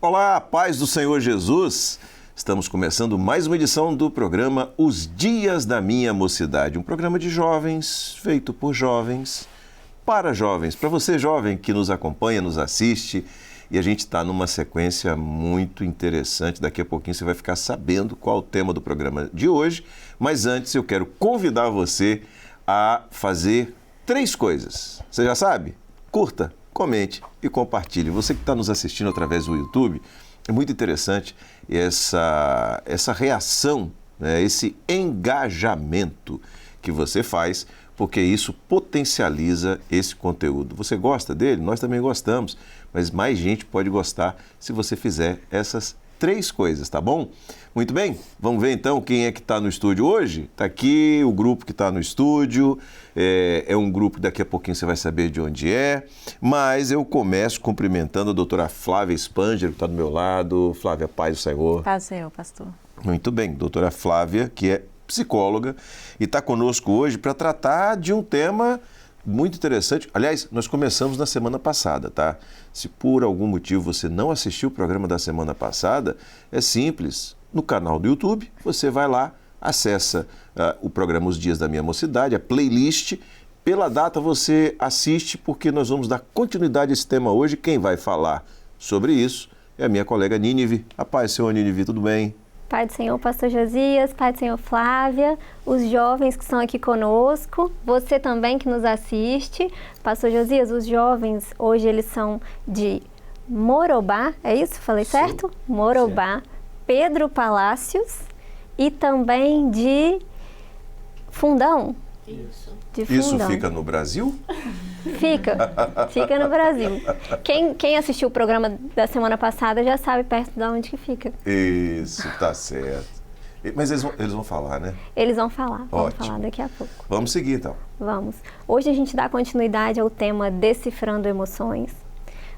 Olá, paz do Senhor Jesus! Estamos começando mais uma edição do programa Os Dias da Minha Mocidade, um programa de jovens, feito por jovens, para jovens, para você jovem que nos acompanha, nos assiste, e a gente está numa sequência muito interessante. Daqui a pouquinho você vai ficar sabendo qual é o tema do programa de hoje, mas antes eu quero convidar você a fazer 3 coisas. Você já sabe? Curta, comente e compartilhe. Você que está nos assistindo através do YouTube, é muito interessante essa reação, né, esse engajamento que você faz, porque isso potencializa esse conteúdo. Você gosta dele? Nós também gostamos, mas mais gente pode gostar se você fizer essas 3 coisas, tá bom? Muito bem, vamos ver então quem é que está no estúdio hoje? Está aqui o grupo que está no estúdio, é um grupo que daqui a pouquinho você vai saber de onde é, mas eu começo cumprimentando a doutora Flávia Spanger, que está do meu lado. Flávia, paz do Senhor. Paz do Senhor, pastor. Muito bem, doutora Flávia, que é psicóloga e está conosco hoje para tratar de um tema muito interessante. Aliás, nós começamos na semana passada, tá? Se por algum motivo você não assistiu o programa da semana passada, é simples. No canal do YouTube, você vai lá, acessa o programa Os Dias da Minha Mocidade, a playlist. Pela data você assiste, porque nós vamos dar continuidade a esse tema hoje. Quem vai falar sobre isso é a minha colega Nínive. A paz, senhor Nínive, tudo bem? Pai do Senhor, pastor Josias, Pai do Senhor Flávia, os jovens que estão aqui conosco, você também que nos assiste. Pastor Josias, os jovens hoje eles são de Morobá, é isso? Falei certo? Morobá, Pedro Palácios e também de Fundão. Isso. De Fundão. Isso fica no Brasil? Fica no Brasil. Quem assistiu o programa da semana passada já sabe perto de onde que fica. Isso, tá certo. Mas eles vão falar, né? Eles vão falar, Ótimo. falar daqui a pouco. Vamos seguir, então. Vamos. Hoje a gente dá continuidade ao tema Decifrando Emoções.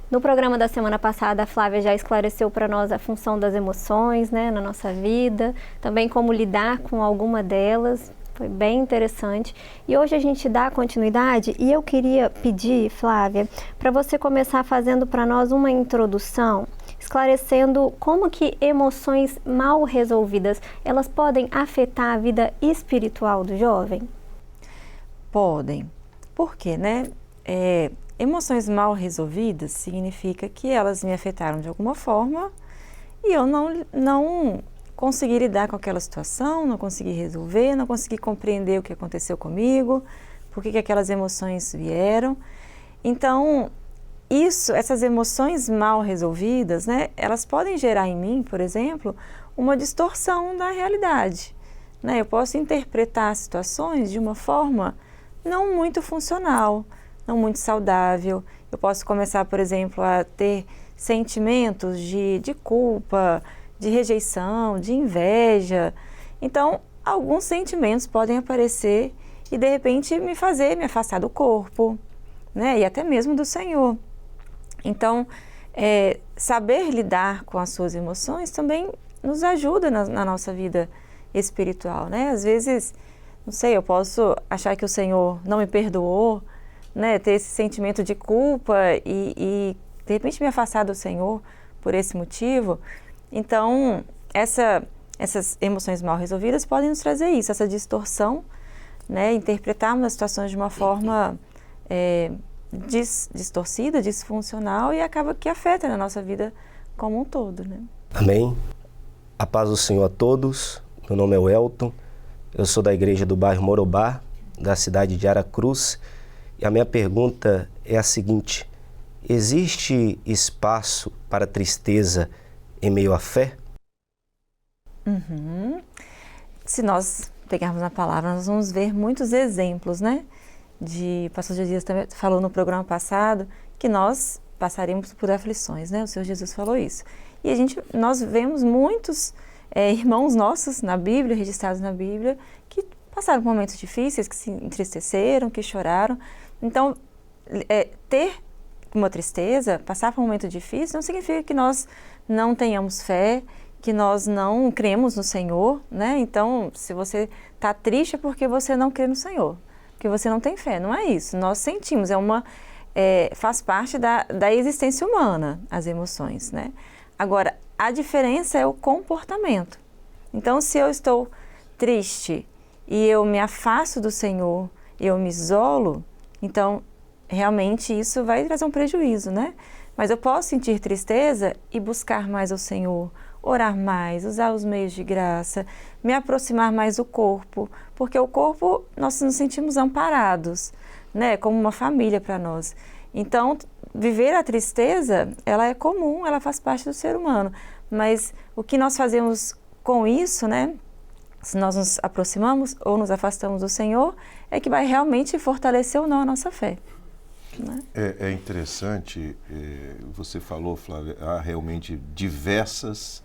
No programa da semana passada, a Flávia já esclareceu para nós a função das emoções, né, na nossa vida, também como lidar com alguma delas. Foi bem interessante. E hoje a gente dá continuidade e eu queria pedir, Flávia, para você começar fazendo para nós uma introdução, esclarecendo como que emoções mal resolvidas, elas podem afetar a vida espiritual do jovem? Podem. Por quê, né? Emoções mal resolvidas significa que elas me afetaram de alguma forma e eu não consegui lidar com aquela situação, não consegui resolver, não consegui compreender o que aconteceu comigo, por que aquelas emoções vieram. Então, essas emoções mal resolvidas, né, elas podem gerar em mim, por exemplo, uma distorção da realidade, né? Eu posso interpretar situações de uma forma não muito funcional, não muito saudável. Eu posso começar, por exemplo, a ter sentimentos de culpa, de rejeição, de inveja. Então, alguns sentimentos podem aparecer e, de repente, me fazer me afastar do corpo, né? E até mesmo do Senhor. Então, saber lidar com as suas emoções também nos ajuda na nossa vida espiritual, né? Às vezes, não sei, eu posso achar que o Senhor não me perdoou, né? Ter esse sentimento de culpa e de repente, me afastar do Senhor por esse motivo. Então, essas emoções mal resolvidas podem nos trazer isso, essa distorção, né? Interpretarmos as situações de uma forma distorcida, disfuncional e acaba que afeta na nossa vida como um todo, né? Amém. A paz do Senhor a todos. Meu nome é Welton. Eu sou da igreja do bairro Morobá, da cidade de Aracruz. E a minha pergunta é a seguinte: existe espaço para tristeza em meio à fé? Se nós pegarmos na palavra, nós vamos ver muitos exemplos, né? O pastor Jesus também falou no programa passado que nós passaremos por aflições, né? O Senhor Jesus falou isso. E nós vemos muitos irmãos nossos na Bíblia, registrados na Bíblia, que passaram por momentos difíceis, que se entristeceram, que choraram. Então, ter uma tristeza, passar por um momento difícil, não significa que nós não tenhamos fé, que nós não cremos no Senhor, né? Então, se você está triste é porque você não crê no Senhor, porque você não tem fé, não é isso. Nós sentimos, faz parte da existência humana, as emoções, né? Agora, a diferença é o comportamento. Então, se eu estou triste e eu me afasto do Senhor, eu me isolo, então, realmente isso vai trazer um prejuízo, né? Mas eu posso sentir tristeza e buscar mais o Senhor, orar mais, usar os meios de graça, me aproximar mais do corpo, porque o corpo nós nos sentimos amparados, né? Como uma família para nós. Então, viver a tristeza, ela é comum, ela faz parte do ser humano, mas o que nós fazemos com isso, né? Se nós nos aproximamos ou nos afastamos do Senhor, é que vai realmente fortalecer ou não a nossa fé. Né? É interessante, você falou, Flávia, há realmente diversas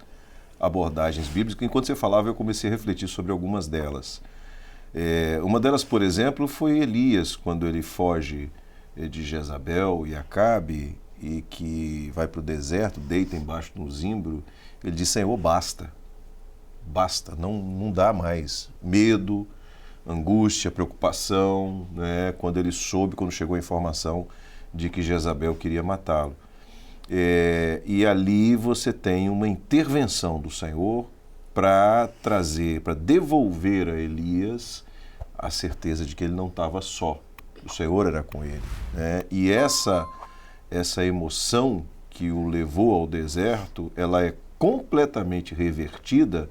abordagens bíblicas. Enquanto você falava, eu comecei a refletir sobre algumas delas. Uma delas, por exemplo, foi Elias, quando ele foge de Jezabel e Acabe, e que vai para o deserto, deita embaixo de um zimbro. Ele diz: Senhor, basta, não dá mais. Medo, angústia, preocupação, né? Quando chegou a informação de que Jezabel queria matá-lo. E ali você tem uma intervenção do Senhor para devolver a Elias a certeza de que ele não estava só. O Senhor era com ele, né? E essa emoção que o levou ao deserto, ela é completamente revertida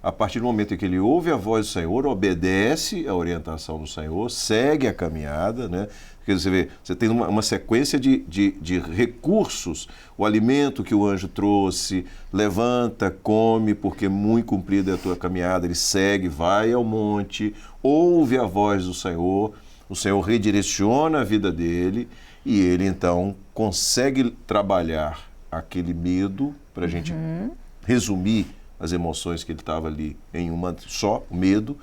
a partir do momento em que ele ouve a voz do Senhor, obedece à orientação do Senhor, segue a caminhada, né? Porque você tem uma sequência de recursos, o alimento que o anjo trouxe, levanta, come, porque muito cumprida é a tua caminhada, ele segue, vai ao monte, ouve a voz do Senhor, o Senhor redireciona a vida dele e ele então consegue trabalhar aquele medo, para a gente resumir as emoções que ele estava ali em uma só, o medo,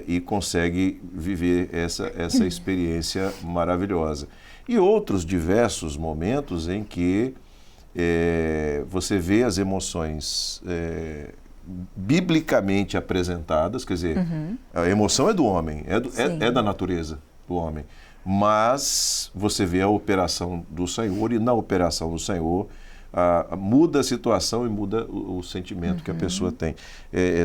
e consegue viver essa experiência maravilhosa. E outros diversos momentos em que você vê as emoções biblicamente apresentadas, quer dizer, a emoção é do homem, é da natureza do homem, mas você vê a operação do Senhor e na operação do Senhor muda a situação e muda o sentimento que a pessoa tem.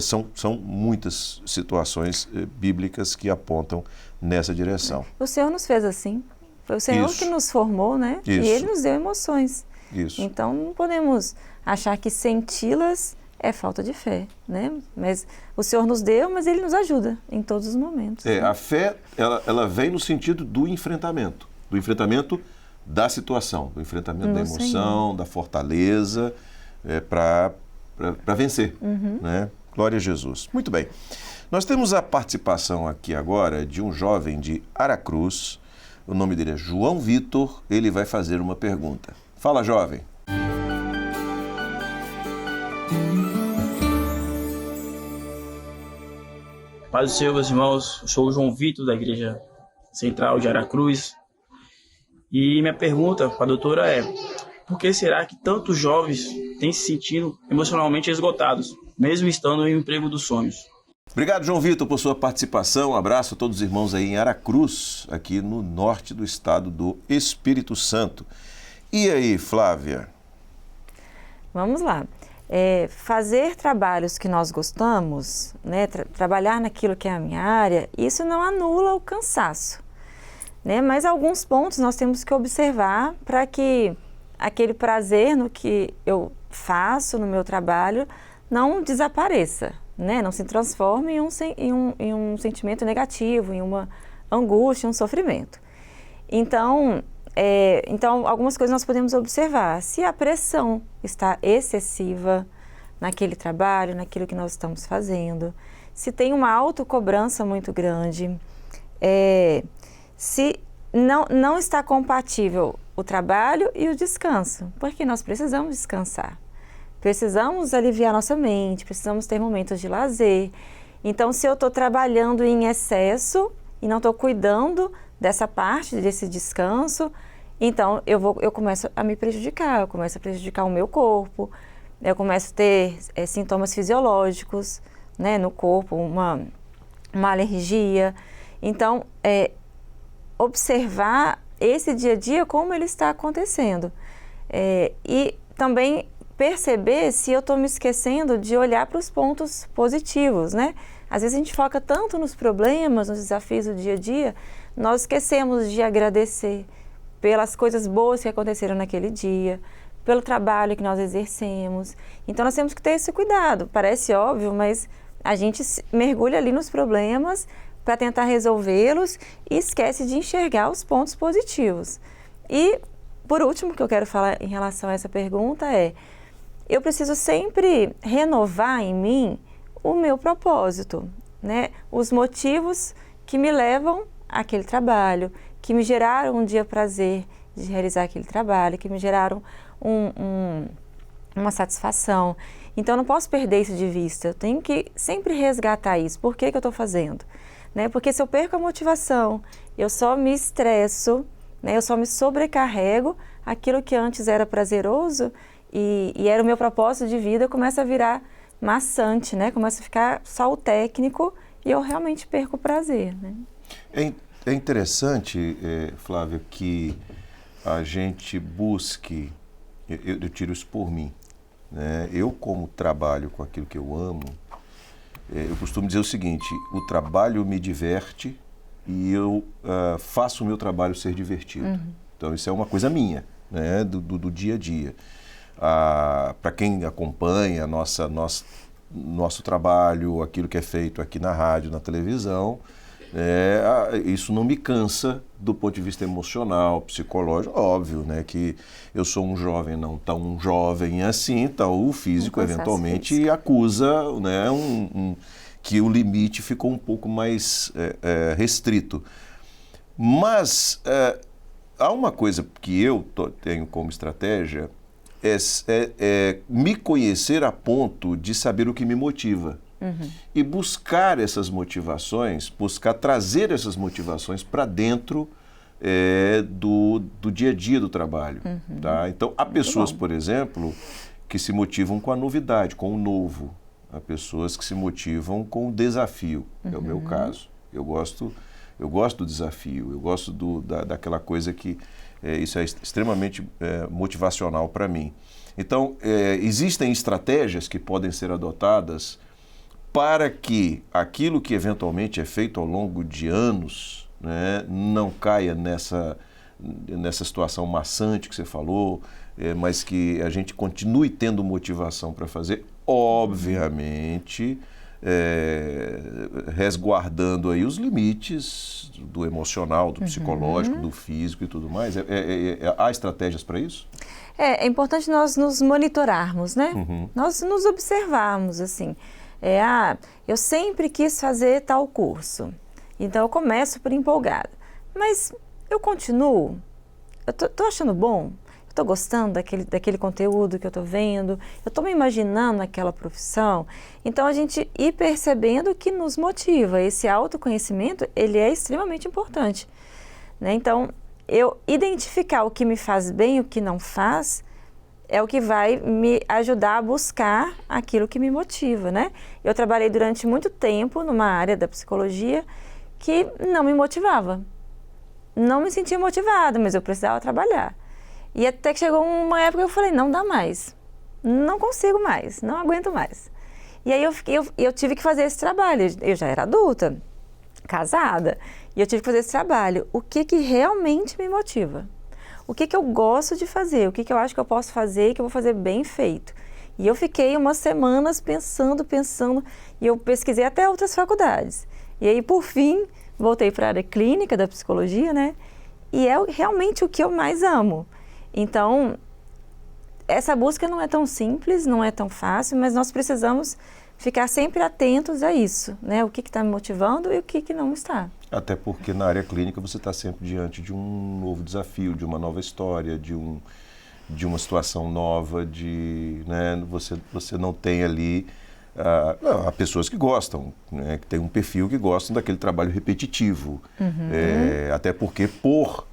São muitas situações bíblicas que apontam nessa direção. O Senhor nos fez assim. Foi o Senhor que nos formou, né? Isso. E Ele nos deu emoções. Isso. Então, não podemos achar que senti-las é falta de fé, né? Mas o Senhor nos deu, mas Ele nos ajuda em todos os momentos. Né? A fé, ela vem no sentido do enfrentamento da situação, do enfrentamento da emoção, Senhor, da fortaleza, para vencer, né? Glória a Jesus. Muito bem. Nós temos a participação aqui agora de um jovem de Aracruz, o nome dele é João Vitor, ele vai fazer uma pergunta. Fala, jovem. Paz do Senhor, meus irmãos, eu sou o João Vitor, da Igreja Central de Aracruz. E minha pergunta para a doutora é: por que será que tantos jovens têm se sentindo emocionalmente esgotados, mesmo estando em um emprego dos sonhos? Obrigado, João Vitor, por sua participação. Um abraço a todos os irmãos aí em Aracruz, aqui no norte do estado do Espírito Santo. E aí, Flávia? Vamos lá. Fazer trabalhos que nós gostamos, né, trabalhar naquilo que é a minha área, isso não anula o cansaço, né? Mas alguns pontos nós temos que observar para que aquele prazer no que eu faço no meu trabalho não desapareça, né? Não se transforme em um sentimento negativo, em uma angústia, um sofrimento. Então, algumas coisas nós podemos observar. Se a pressão está excessiva naquele trabalho, naquilo que nós estamos fazendo, se tem uma autocobrança muito grande, se não está compatível o trabalho e o descanso, porque nós precisamos descansar. Precisamos aliviar nossa mente, precisamos ter momentos de lazer. Então, se eu estou trabalhando em excesso e não estou cuidando dessa parte, desse descanso, então eu começo a me prejudicar, eu começo a prejudicar o meu corpo, eu começo a ter sintomas fisiológicos, né, no corpo, uma alergia. Então, observar esse dia a dia, como ele está acontecendo. E também perceber se eu estou me esquecendo de olhar para os pontos positivos, né? Às vezes a gente foca tanto nos problemas, nos desafios do dia a dia, nós esquecemos de agradecer pelas coisas boas que aconteceram naquele dia, pelo trabalho que nós exercemos. Então nós temos que ter esse cuidado. Parece óbvio, mas a gente mergulha ali nos problemas para tentar resolvê-los e esquece de enxergar os pontos positivos. E, por último, que eu quero falar em relação a essa pergunta é, eu preciso sempre renovar em mim o meu propósito, né? Os motivos que me levam àquele trabalho, que me geraram um dia prazer de realizar aquele trabalho, que me geraram uma satisfação. Então, eu não posso perder isso de vista, eu tenho que sempre resgatar isso. Por que eu estou fazendo? Né? Porque se eu perco a motivação, eu só me estresso, né? Eu só me sobrecarrego, aquilo que antes era prazeroso e era o meu propósito de vida começa a virar maçante, né? Começa a ficar só o técnico e eu realmente perco o prazer. Né? É interessante, Flávia, que a gente busque, eu tiro isso por mim, né? Eu, como trabalho com aquilo que eu amo, eu costumo dizer o seguinte, o trabalho me diverte e eu faço o meu trabalho ser divertido. Uhum. Então, isso é uma coisa minha, né? do dia a dia. Para quem acompanha nosso trabalho, aquilo que é feito aqui na rádio, na televisão, isso não me cansa do ponto de vista emocional, psicológico. Óbvio, né, que eu sou um jovem não tão jovem assim, então o físico eventualmente acusa, né, que o limite ficou um pouco mais restrito. Mas há uma coisa que eu tenho como estratégia, é me conhecer a ponto de saber o que me motiva. Uhum. E buscar essas motivações, buscar trazer essas motivações para dentro do dia a dia do trabalho. Uhum. Tá? Então, há pessoas, por exemplo, que se motivam com a novidade, com o novo. Há pessoas que se motivam com o desafio, é o meu caso. Eu gosto do desafio, eu gosto daquela coisa que isso é extremamente motivacional para mim. Então, existem estratégias que podem ser adotadas para que aquilo que eventualmente é feito ao longo de anos, né, não caia nessa situação maçante que você falou, mas que a gente continue tendo motivação para fazer, obviamente, resguardando aí os limites do emocional, do psicológico, do físico e tudo mais. Há estratégias para isso? É importante nós nos monitorarmos, né? Uhum. Nós nos observarmos, assim. Eu sempre quis fazer tal curso, então eu começo por empolgada. Mas eu continuo? Eu tô achando bom? Eu tô gostando daquele conteúdo que eu tô vendo? Eu tô me imaginando naquela profissão? Então, a gente ir percebendo o que nos motiva. Esse autoconhecimento, ele é extremamente importante, né? Então, eu identificar o que me faz bem e o que não faz é o que vai me ajudar a buscar aquilo que me motiva, né? Eu trabalhei durante muito tempo numa área da psicologia que não me motivava. Não me sentia motivada, mas eu precisava trabalhar. E até que chegou uma época que eu falei, não dá mais. Não consigo mais, não aguento mais. E aí eu tive que fazer esse trabalho. Eu já era adulta, casada, e eu tive que fazer esse trabalho. O que realmente me motiva? O que eu gosto de fazer, o que eu acho que eu posso fazer e que eu vou fazer bem feito. E eu fiquei umas semanas pensando, e eu pesquisei até outras faculdades. E aí, por fim, voltei para a área clínica da psicologia, né? E é realmente o que eu mais amo. Então, essa busca não é tão simples, não é tão fácil, mas nós precisamos ficar sempre atentos a isso, né? O que está me motivando e o que não está. Até porque na área clínica você está sempre diante de um novo desafio, de uma nova história, de uma situação nova, né, você não tem ali... há pessoas que gostam, né, que têm um perfil que gostam daquele trabalho repetitivo. Uhum. Até porque, por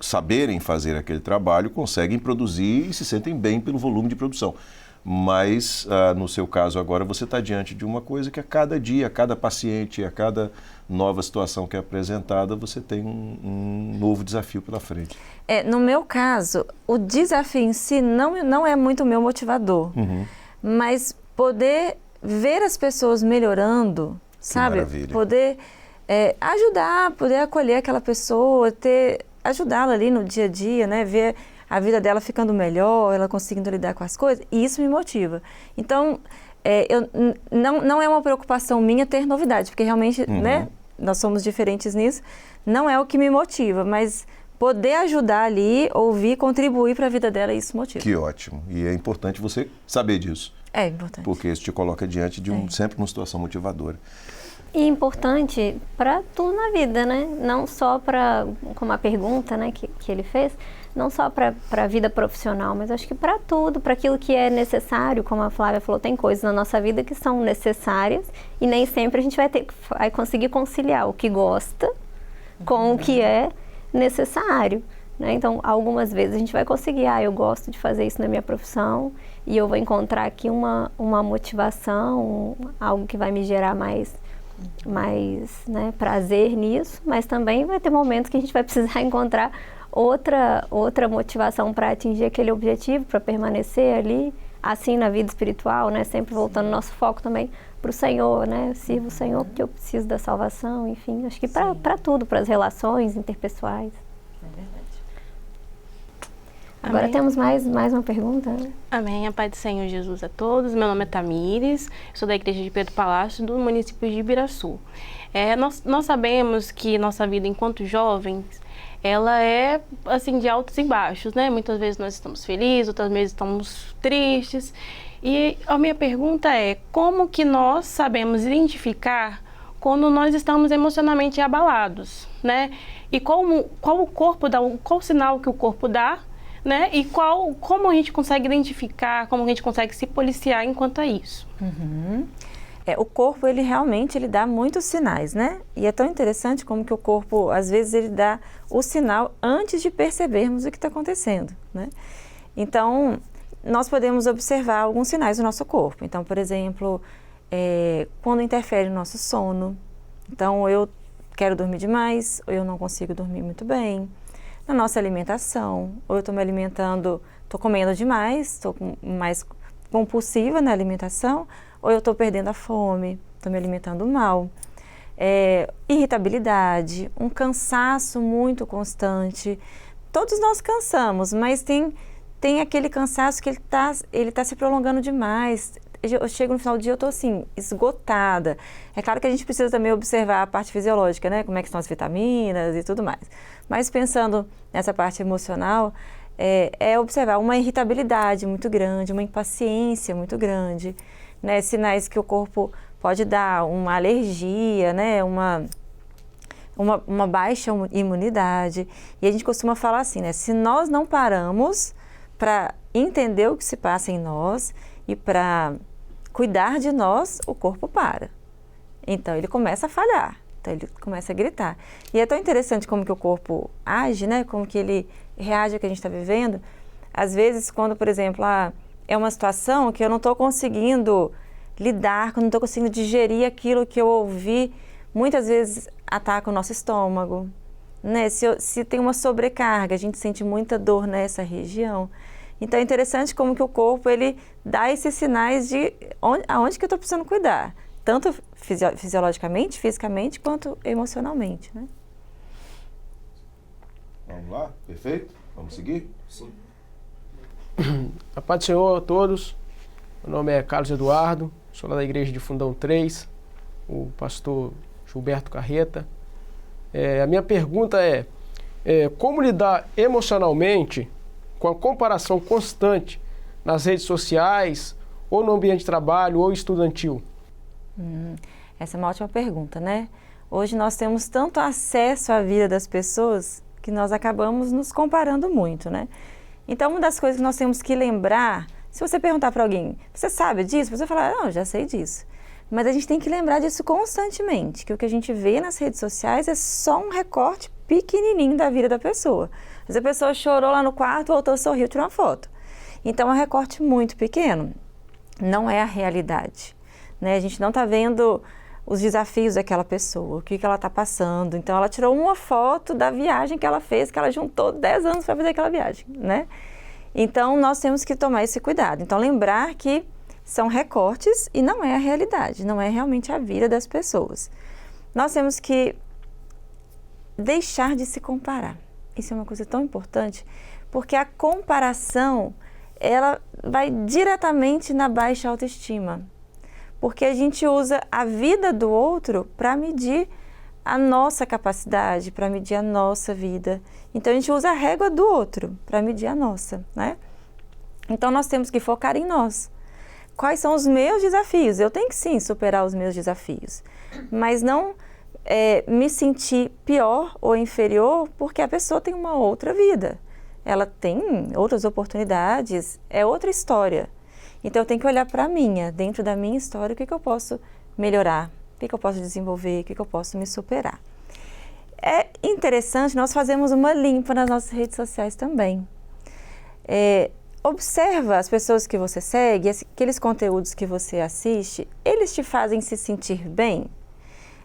saberem fazer aquele trabalho, conseguem produzir e se sentem bem pelo volume de produção. Mas, no seu caso agora, você está diante de uma coisa que a cada dia, a cada paciente, a cada nova situação que é apresentada, você tem um novo desafio pela frente. No meu caso, o desafio em si não é muito o meu motivador, mas poder ver as pessoas melhorando, sabe? Maravilha. Poder ajudar, poder acolher aquela pessoa, ajudá-la ali no dia a dia, né? Ver a vida dela ficando melhor, ela conseguindo lidar com as coisas, e isso me motiva. Então, não é uma preocupação minha ter novidade, porque realmente, né, nós somos diferentes nisso, não é o que me motiva, mas poder ajudar ali, ouvir, contribuir para a vida dela, isso motiva. Que ótimo. E é importante você saber disso. É importante. Porque isso te coloca diante de sempre uma situação motivadora. E importante para tudo na vida, né? Não só para, como a pergunta, né, que ele fez, não só para a vida profissional, mas acho que para tudo, para aquilo que é necessário, como a Flávia falou, tem coisas na nossa vida que são necessárias e nem sempre a gente vai conseguir conciliar o que gosta com o que é necessário, né? Então, algumas vezes a gente vai conseguir, eu gosto de fazer isso na minha profissão e eu vou encontrar aqui uma motivação, algo que vai me gerar mais né, prazer nisso, mas também vai ter momentos que a gente vai precisar encontrar outra motivação para atingir aquele objetivo, para permanecer ali, assim na vida espiritual, né, sempre voltando nosso foco também para o Senhor, né, sirvo o Senhor porque eu preciso da salvação, enfim, acho que para tudo, para as relações interpessoais. É verdade. Agora temos mais uma pergunta. Né? Amém. A paz do Senhor Jesus a todos. Meu nome é Tamires, sou da Igreja de Pedro Palácio, do município de Ibiraçu. Nós sabemos que nossa vida enquanto jovens, ela é assim de altos e baixos, né? Muitas vezes nós estamos felizes, outras vezes estamos tristes. E a minha pergunta é, como que nós sabemos identificar quando nós estamos emocionalmente abalados, né? E qual o corpo dá, qual o sinal que o corpo dá, né? E como a gente consegue identificar, como a gente consegue se policiar enquanto a isso. O corpo, ele realmente dá muitos sinais, né? E é tão interessante como que o corpo, às vezes, ele dá o sinal antes de percebermos o que está acontecendo, né? Então, nós podemos observar alguns sinais do nosso corpo. Então, por exemplo, quando interfere no nosso sono. Então, eu quero dormir demais, ou eu não consigo dormir muito bem. Na nossa alimentação, ou eu estou me alimentando, estou comendo demais, estou mais compulsiva na alimentação, ou eu estou perdendo a fome, estou me alimentando mal. Irritabilidade, um cansaço muito constante. Todos nós cansamos, mas tem aquele cansaço que ele tá se prolongando demais. Eu chego no final do dia, eu estou assim, esgotada. É claro que a gente precisa também observar a parte fisiológica, né? Como é que estão as vitaminas e tudo mais. Mas pensando nessa parte emocional, observar uma irritabilidade muito grande, uma impaciência muito grande, né? Sinais que o corpo pode dar, uma alergia, né? Uma baixa imunidade. E a gente costuma falar assim, né? Se nós não paramos para entender o que se passa em nós e para cuidar de nós, o corpo para. Então, ele começa a falhar. Então, ele começa a gritar. E é tão interessante como que o corpo age, né? Como que ele reage ao que a gente está vivendo. Às vezes, quando, por exemplo, é uma situação que eu não estou conseguindo lidar, que eu não estou conseguindo digerir aquilo que eu ouvi, muitas vezes ataca o nosso estômago, né? Se tem uma sobrecarga, a gente sente muita dor nessa região. Então, é interessante como que o corpo, ele dá esses sinais de aonde que eu estou precisando cuidar. Tanto fisiologicamente, fisicamente, quanto emocionalmente, né? Vamos lá? Perfeito? Vamos seguir? Sim. A paz do Senhor a todos. Meu nome é Carlos Eduardo, sou lá da Igreja de Fundão 3, o pastor Gilberto Carreta. A minha pergunta é como lidar emocionalmente com a comparação constante nas redes sociais, ou no ambiente de trabalho, ou estudantil? Essa é uma ótima pergunta, né? Hoje nós temos tanto acesso à vida das pessoas que nós acabamos nos comparando muito, né? Então, uma das coisas que nós temos que lembrar, se você perguntar para alguém, você sabe disso? Você vai falar, não, já sei disso. Mas a gente tem que lembrar disso constantemente, que o que a gente vê nas redes sociais é só um recorte pequenininho da vida da pessoa. Mas a pessoa chorou lá no quarto, voltou, sorriu, tirou uma foto. Então, é um recorte muito pequeno. não é a realidade, né? A gente não está vendo os desafios daquela pessoa, o que ela está passando. Então, ela tirou uma foto da viagem que ela fez, que ela juntou 10 anos para fazer aquela viagem, né? Então, nós temos que tomar esse cuidado. Então, lembrar que são recortes e não é a realidade, não é realmente a vida das pessoas. Nós temos que deixar de se comparar. Isso é uma coisa tão importante, porque a comparação, ela vai diretamente na baixa autoestima. Porque a gente usa a vida do outro para medir a nossa capacidade, para medir a nossa vida. Então, a gente usa a régua do outro para medir a nossa, né? Então, nós temos que focar em nós. Quais são os meus desafios? Eu tenho que, sim, superar os meus desafios, mas não me sentir pior ou inferior porque a pessoa tem uma outra vida. Ela tem outras oportunidades, é outra história. Então, eu tenho que olhar para a minha, dentro da minha história, o que eu posso melhorar, o que eu posso desenvolver, o que eu posso me superar. É interessante, nós fazemos uma limpa nas nossas redes sociais também. Observa as pessoas que você segue, aqueles conteúdos que você assiste, eles te fazem se sentir bem?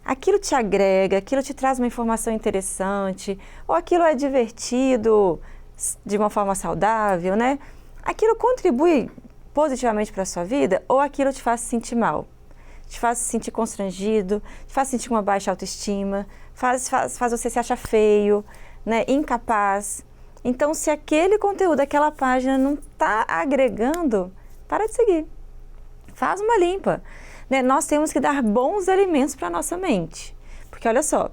Aquilo te agrega, aquilo te traz uma informação interessante, ou aquilo é divertido de uma forma saudável, né? Aquilo contribui positivamente para a sua vida, ou aquilo te faz se sentir mal? Te faz se sentir constrangido, te faz sentir uma baixa autoestima, faz você se achar feio, né? Incapaz. Então, se aquele conteúdo, aquela página não está agregando, para de seguir. Faz uma limpa. Né? Nós temos que dar bons alimentos para a nossa mente. Porque, olha só,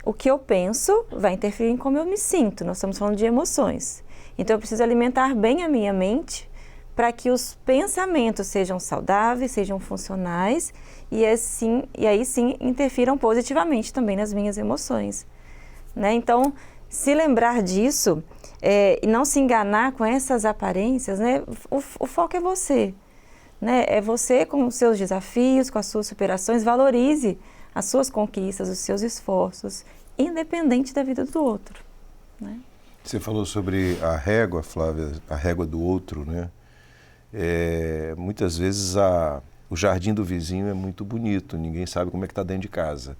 o que eu penso vai interferir em como eu me sinto. Nós estamos falando de emoções. Então, eu preciso alimentar bem a minha mente para que os pensamentos sejam saudáveis, sejam funcionais e aí sim interfiram positivamente também nas minhas emoções. Né? Então, se lembrar disso e não se enganar com essas aparências, né? O foco é você. Né? É você com os seus desafios, com as suas superações, valorize as suas conquistas, os seus esforços, independente da vida do outro. Né? Você falou sobre a régua, Flávia, a régua do outro, né? Muitas vezes o jardim do vizinho é muito bonito, ninguém sabe como é que está dentro de casa.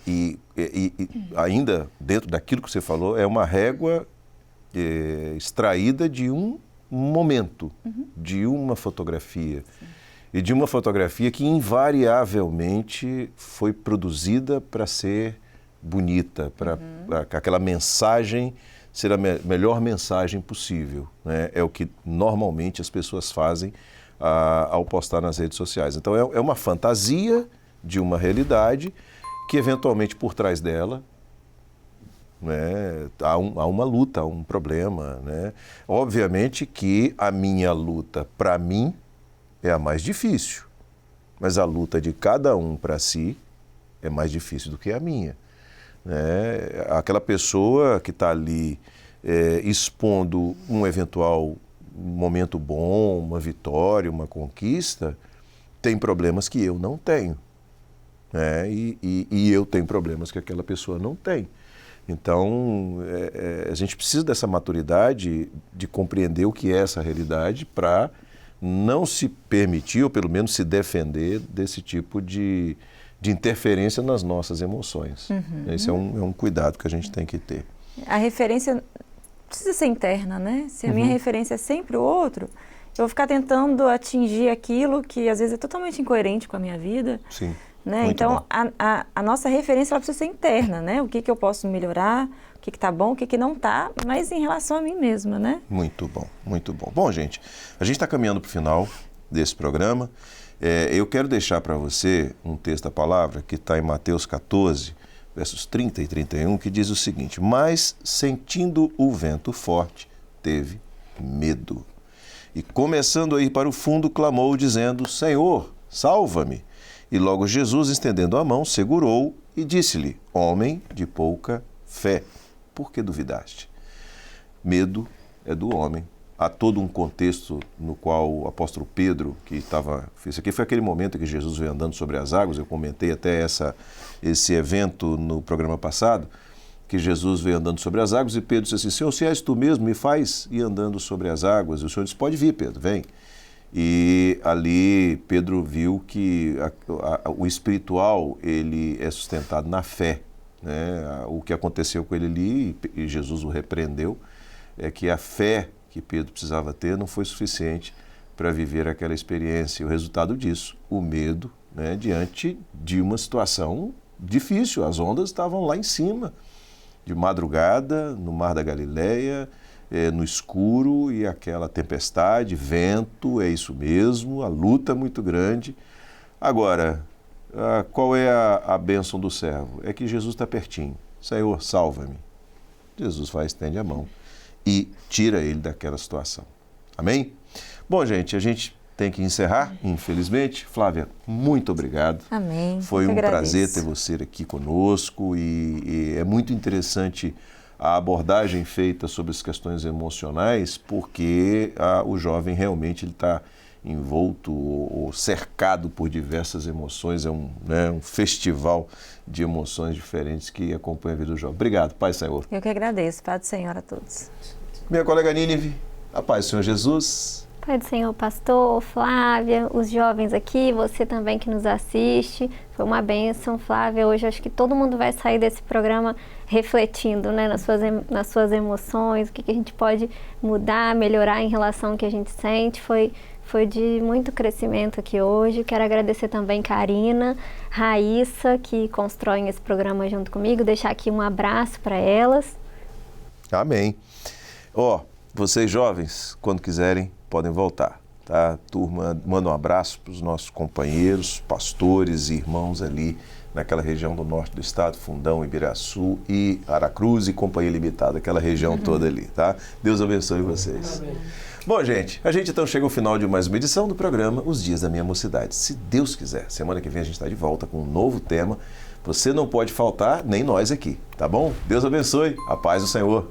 E ainda dentro daquilo que você falou, é uma régua extraída de um momento, de uma fotografia. Sim. E de uma fotografia que invariavelmente foi produzida para ser bonita, para aquela mensagem ser a melhor mensagem possível. Né? É o que normalmente as pessoas fazem ao postar nas redes sociais. Então é uma fantasia de uma realidade que eventualmente por trás dela, né, há uma luta, há um problema. Né? Obviamente que a minha luta para mim é a mais difícil, mas a luta de cada um para si é mais difícil do que a minha. Né? Aquela pessoa que está ali expondo um eventual momento bom, uma vitória, uma conquista, tem problemas que eu não tenho. Né? E eu tenho problemas que aquela pessoa não tem. Então, a gente precisa dessa maturidade de compreender o que é essa realidade para não se permitir, ou pelo menos se defender desse tipo de interferência nas nossas emoções. Esse é um cuidado que a gente tem que ter. A referência precisa ser interna, né? Se a minha referência é sempre o outro, eu vou ficar tentando atingir aquilo que às vezes é totalmente incoerente com a minha vida. Sim. Né? Então, a nossa referência ela precisa ser interna, né? O que eu posso melhorar, o que está bom, o que não está, mas em relação a mim mesma, né? Muito bom, muito bom. Bom, gente, a gente está caminhando para o final desse programa. Eu quero deixar para você um texto da palavra que está em Mateus 14, versos 30 e 31, que diz o seguinte: mas, sentindo o vento forte, teve medo. E, começando a ir para o fundo, clamou, dizendo: Senhor, salva-me. E logo Jesus, estendendo a mão, segurou e disse-lhe: homem de pouca fé, por que duvidaste? Medo é do homem. Há todo um contexto no qual o apóstolo Pedro, que estava... Isso aqui foi aquele momento em que Jesus veio andando sobre as águas, eu comentei até esse evento no programa passado, que Jesus veio andando sobre as águas e Pedro disse assim: Senhor, se és tu mesmo, me faz ir andando sobre as águas. E o Senhor disse: pode vir, Pedro, vem. E ali Pedro viu que o espiritual ele é sustentado na fé, né? O que aconteceu com ele ali, e Jesus o repreendeu, é que a fé que Pedro precisava ter não foi suficiente para viver aquela experiência. E o resultado disso, o medo, né, diante de uma situação difícil. As ondas estavam lá em cima, de madrugada, no Mar da Galileia, no escuro, e aquela tempestade, vento, é isso mesmo, a luta é muito grande. Agora, qual é a bênção do servo? É que Jesus está pertinho. Senhor, salva-me. Jesus vai, estende a mão e tira ele daquela situação. Amém? Bom, gente, a gente tem que encerrar, infelizmente. Flávia, muito obrigado. Amém. Foi um prazer ter você aqui conosco e é muito interessante a abordagem feita sobre as questões emocionais, porque o jovem realmente está envolto ou cercado por diversas emoções. É um festival de emoções diferentes que acompanha a vida do jovem. Obrigado, Pai do Senhor. Eu que agradeço. Paz do Senhor a todos. Minha colega Nínive, a paz do Senhor Jesus. Pai do Senhor, pastor, Flávia, os jovens aqui, você também que nos assiste. Foi uma bênção, Flávia. Hoje acho que todo mundo vai sair desse programa refletindo, né, nas suas emoções, o que a gente pode mudar, melhorar em relação ao que a gente sente. Foi de muito crescimento aqui hoje. Quero agradecer também Karina, Raíssa, que constroem esse programa junto comigo. Deixar aqui um abraço para elas. Amém. Vocês jovens, quando quiserem, podem voltar, tá? Turma, manda um abraço para os nossos companheiros, pastores e irmãos ali naquela região do norte do estado, Fundão, Ibiraçu e Aracruz e Companhia Limitada, aquela região toda ali, tá? Deus abençoe vocês. Amém. Bom, gente, a gente então chega ao final de mais uma edição do programa Os Dias da Minha Mocidade. Se Deus quiser, semana que vem a gente está de volta com um novo tema. Você não pode faltar, nem nós aqui, tá bom? Deus abençoe, a paz do Senhor.